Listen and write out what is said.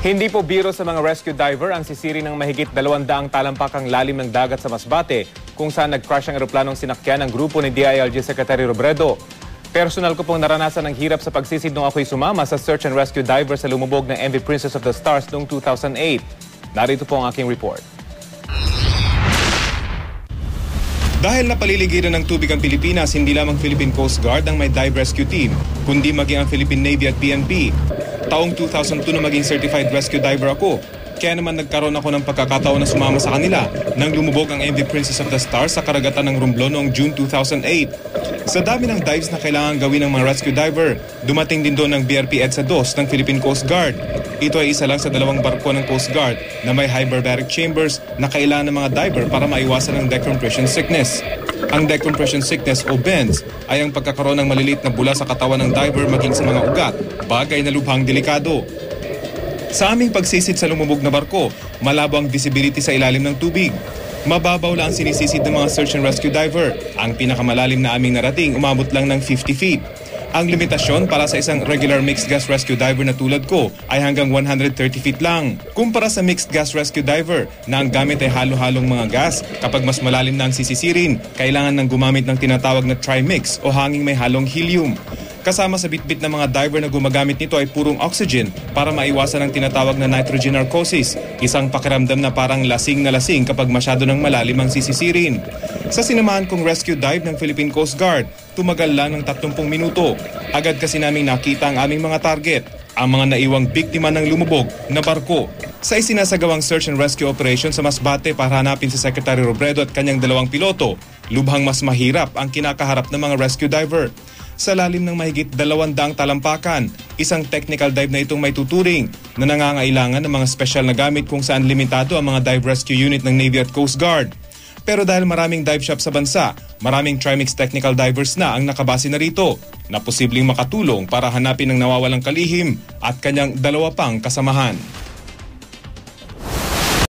Hindi po biro sa mga rescue diver ang sisiri ng mahigit 200 talampakang lalim ng dagat sa Masbate kung saan nag-crash ang eroplanong sinakyan ng grupo ni DILG Secretary Robredo. Personal ko pong naranasan ang hirap sa pagsisid nung ako'y sumama sa search and rescue diver sa lumubog ng MV Princess of the Stars noong 2008. Narito po ang aking report. Dahil napaliligiran ng tubig ang Pilipinas, hindi lamang Philippine Coast Guard ang may dive rescue team, kundi maging ang Philippine Navy at PNP. Taong 2002 na maging certified rescue diver ako, kaya naman nagkaroon ako ng pagkakataon na sumama sa kanila nang lumubog ang MV Princess of the Stars sa karagatan ng Romblon noong June 2008. Sa dami ng dives na kailangan gawin ng mga rescue diver, dumating din doon ang BRP EDSA 2 ng Philippine Coast Guard. Ito ay isa lang sa 2 barko ng Coast Guard na may hyperbaric chambers na kailangan ng mga diver para maiwasan ang decompression sickness. Ang decompression sickness o BENS ay ang pagkakaroon ng maliliit na bula sa katawan ng diver maging sa mga ugat, bagay na lubhang delikado. Sa aming pagsisid sa lumubog na barko, malabo ang visibility sa ilalim ng tubig. Mababaw lang ang sinisisid ng mga search and rescue diver. Ang pinakamalalim na aming narating umabot lang ng 50 feet. Ang limitasyon para sa isang regular mixed gas rescue diver na tulad ko ay hanggang 130 feet lang. Kumpara sa mixed gas rescue diver na ang gamit ay halo-halong mga gas, kapag mas malalim na ang sisisirin, kailangan ng gumamit ng tinatawag na trimix o hanging may halong helium. Kasama sa bitbit ng mga diver na gumagamit nito ay purong oxygen para maiwasan ang tinatawag na nitrogen narcosis, isang pakiramdam na parang lasing na lasing kapag masyado ng malalim ang sisisirin. Sa sinamahan kong rescue dive ng Philippine Coast Guard, tumagal lang ng 30 minuto. Agad kasi naming nakita ang aming mga target, ang mga naiwang biktima ng lumubog na barko. Sa isinasagawang search and rescue operation sa Masbate para hanapin si Secretary Robredo at kanyang 2 piloto, lubhang mas mahirap ang kinakaharap ng mga rescue diver. Sa lalim ng mahigit 200 talampakan, isang technical dive na itong may tuturing na nangangailangan ng mga special na gamit kung saan limitado ang mga dive rescue unit ng Navy at Coast Guard. Pero dahil maraming dive shop sa bansa, maraming Trimix technical divers na ang nakabase na rito na posibleng makatulong para hanapin ang nawawalang kalihim at kanyang 2 pang kasamahan.